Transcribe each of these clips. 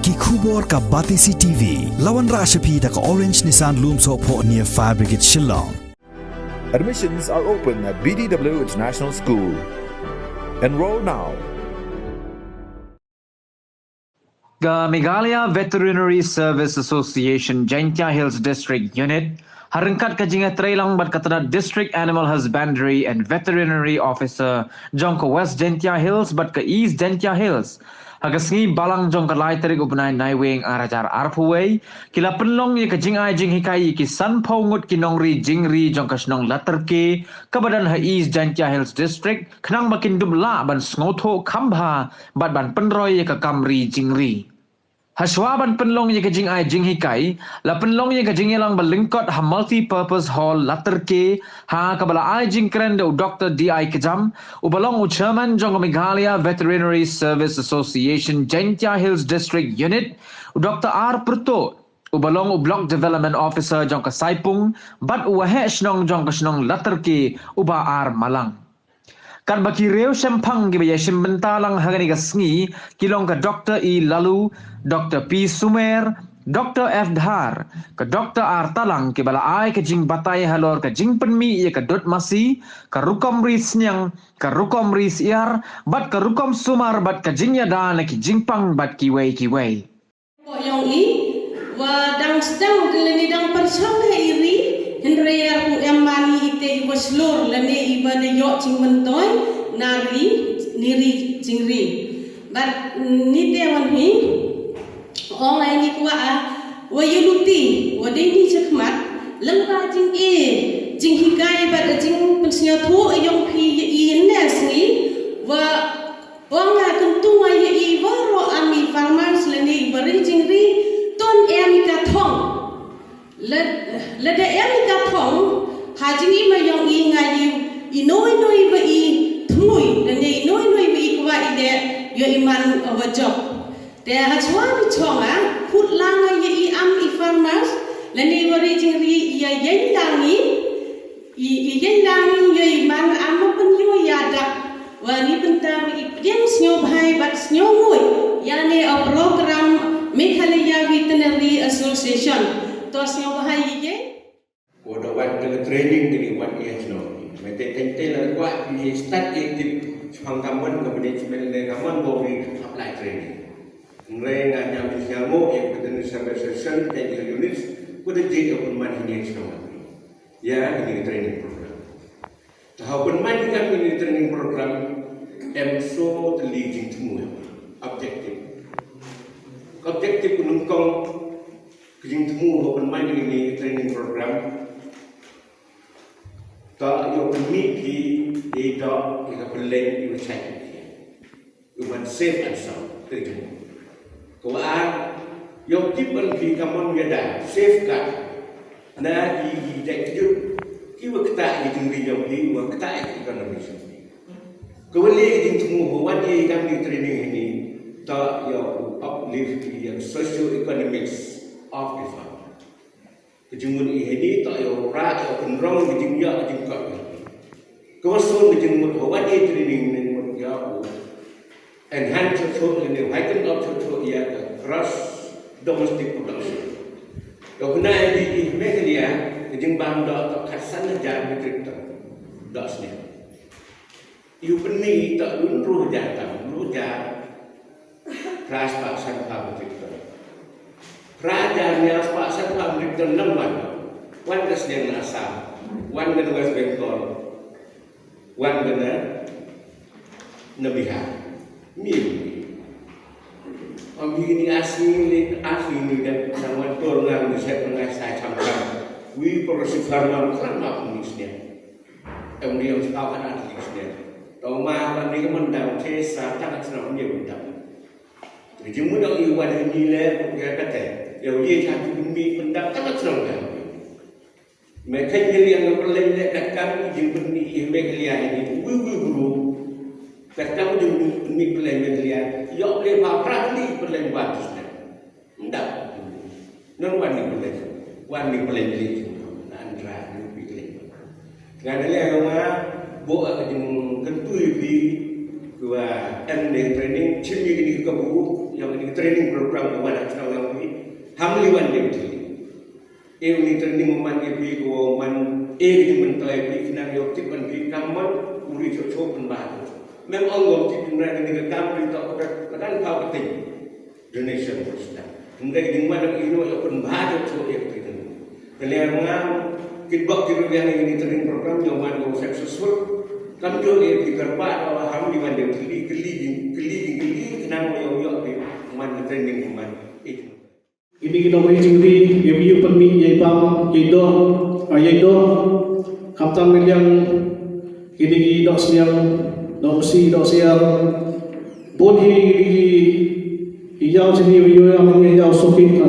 ki khubor ka Batisi TV lawan ra shapi da ka Orange Nissan Lumso po near Fire Brigade Shillong. Admissions are open at BDW International School. Enroll now. The Meghalaya Veterinary Service Association Jaintia Hills District Unit harangkat kajinga trailang bat katana District Animal Husbandry and Veterinary Officer jongka West Jaintia Hills bat ka East Jaintia Hills. Hagasngi balang jongka lai tarik upunai naiwing arajar arpuway kila penlong ye kajing ai jing hikai ki san paungut kinongri jingri jongka snong laterke kabadan ha East Jaintia Hills District kenang makin dumla ban sngoto kambha bat ban penroy ye ka kamri jingri. Haswaban penlong ye kajing ai jing hikai la penlong ye kajing yelang balingkot ha multi-purpose hall laterke ha kabala ai jing kren de Dr. D.I. Kejam ubalong u chairman jong Meghalaya Veterinary Service Association Jaintia Hills District Unit Dr. R. Purto ubalong u block development officer jong ka Saipung bat u wahe snong jong ka snong laterke uba R. Malang. Kan baki reu sempang gibaya simbentalang hagani gasngi kilong ka Dr. E. Lalu, Dr. P. Sumer, Dr. F. Dhar, ka Dr. R. Talang kibala ai ka jing batay halor ka jing penmi ye ka dot masi, ka rukom ris nyang, ka rukom ris iar, bat ka rukom sumar bat ka jing yada na ki jing pang bat kiway kiway. Yang i wa dang sedang geleni dang persang iri Henry aku emani ite iba slur lene iba de yok cing mentoy nari niri jingri. But ni te wan hi orang ini kuat wa yuluti wa de ni cekmat lengba jing jing hikai bat jing pensnya thu yong phi i nesni wa orang kentung ai iba ro ami farmers lene iba jingri ton emika thong Lada yang katong hajingi mayong ingayu inoi ba I thui dan inoi ba I kuwa ide yo iman wajok te hachwa bichonga put langa ye I am I farmers lani wari jingri ya yendangi yo iman am pun yo yadak wani pentam I pdem snyo bhai bat snyo ngoi yani a program Meghalaya Veterinary Association tos yang bahaya je. Koda wat dengan training dari wat ia snow. Mete tentel wat di start aktif pengkaman ke manajemen kaman bori apply training. Ngai nganya bisnyamu yang betul service session technical units koda jadi open man ini snow. Ya ini training program. Tahu open man ini training program emso terlihat semua objektif. Objektif penungkong Kejing temu open mind ini training program tak yo permit ki ida kita peleng you check you want safe and sound kejing kuat yo people ki kaman yada safeguard na di dekju ki wakta kejing yo ki wakta ekonomi kewali kejing temu buat ye kami training ini tak yo uplift yang socio economics of the farm. Kejungun ini tak yo ra yo penrong kejung ya kejung kap. Kawasan kejung what a training ni mut ya enhance to ni heighten up to ya cross domestic production. Dokna di Meghalaya kejung bang dok khasan jar metric ton. Dasnya. You peni tak lunruh jatang, lunruh jat. Keras paksan metric ton. Kerajaan yang sepaksa pabrik terlembat, wan kesediaan asal, wan ke West Bengal, wan ke Nabiha, mili. Kami ini asli ni dan sama orang saya pernah saya campur. We proses farmam kerana penisnya, kemudian sekarang ada penisnya. Tahu mana ni kemandang cesa tak senang menyebutkan. Jadi mudah iwan ini le dia kata. Yang dia jatuh demi pendak sangat senang kan. Mereka yang berlain datang ujung benih Meghalaya ini, guru datang ujung benih berlain Meghalaya, ya boleh baprak ni berlain bagus ni. Tidak, non wani berlain ni, andra ni berlain. Kerana dia orang buat ujung kentui bi, gua training ciri ini kebu yang ini training program iwan nasional yang ini hamliwan dia betul. Ini training man ini ko man ini mentai ini kena yokti man ini kaman uri cocok penbaru. Memang yokti penbaru ini kamar itu kadang kau penting donation bersedang. Hendak di mana ini yokti penbaru cocok yokti itu. Kalian mengam kitbak kira yang ini training program yang man go successful. Kan jo dia dikerpat bahwa hamliwan dia keli kenang yo di man training man itu. Ini kita boleh curi, review permit yang bang, yang kapten yang ini dok siang, dok siang, boleh ini hijau sini review yang ini hijau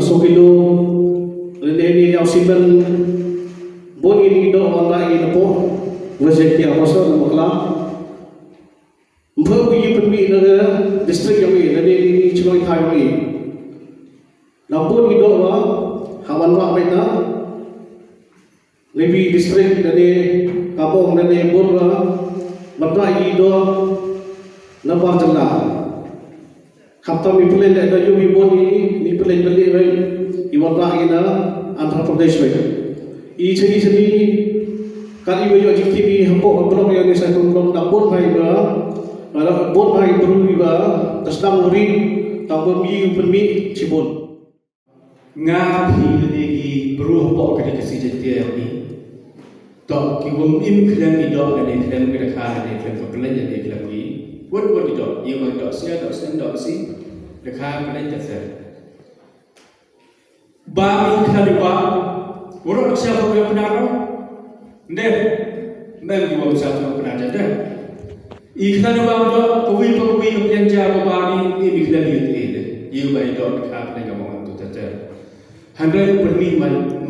sokilo, ini hijau simen, boleh ini dok orang ini po, wajib dia pasal nama kelam, review permit negara distrik yang ini cuma Thai ini. Nampun hidup wa hawan wa baita lebih distrik dari kampung dari Borwa benda hidup lebar jelah kapten mi plan ada yubi boni ni plan beli baik iwan wa ina Andhra Pradesh baik i seni kali yo jikti ni hampo blok yang ni satu blok nampun baik ba bon baik berui ba tasdang uri tambun mi permi cibon ngapi lagi beruh pok ketika sejatinya ini, tak kiwam kelam hidup dan kelam mereka dan kelam kelam jadi kelam ini, buat hidup, ia dok si, mereka kelam jadi. Bagi kelam itu, orang siapa yang benar, deh, kiwam siapa benar jadi. Ikhlas itu pegawai yang jaga bagi ini kelam itu, ia baik dok mereka kelam kamu tu jadi. Handai permiman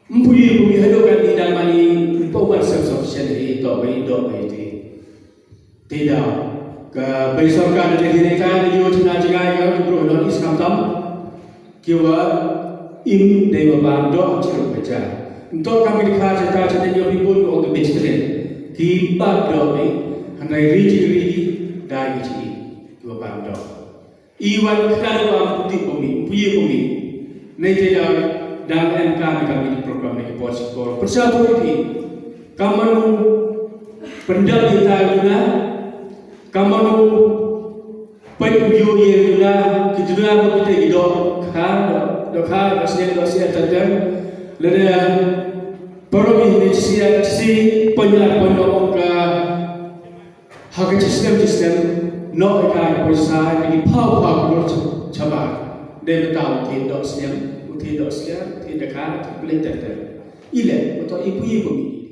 mempunyai bumi halukan di dalam ini power subscription itu baik tidak ke besarkan dari mereka di Yogyakarta juga itu non Islam tam kiwa im dewa bando ceruk baca untuk kami dikasih cerita yang pun untuk bisnis kita doa handai riji dari kiwa bando iwan kalau putih bumi nanti dalam kami program ini posko persatu ini kamu pendapatan guna kamu penjual guna kita kita hidup kan dosia terjadi lalu program ini si penyokong ke hak sistem no ikan perusahaan ini power coba dia tahu tidak siang, tidak dekat, boleh terjadi. Ilah, atau ibu ini.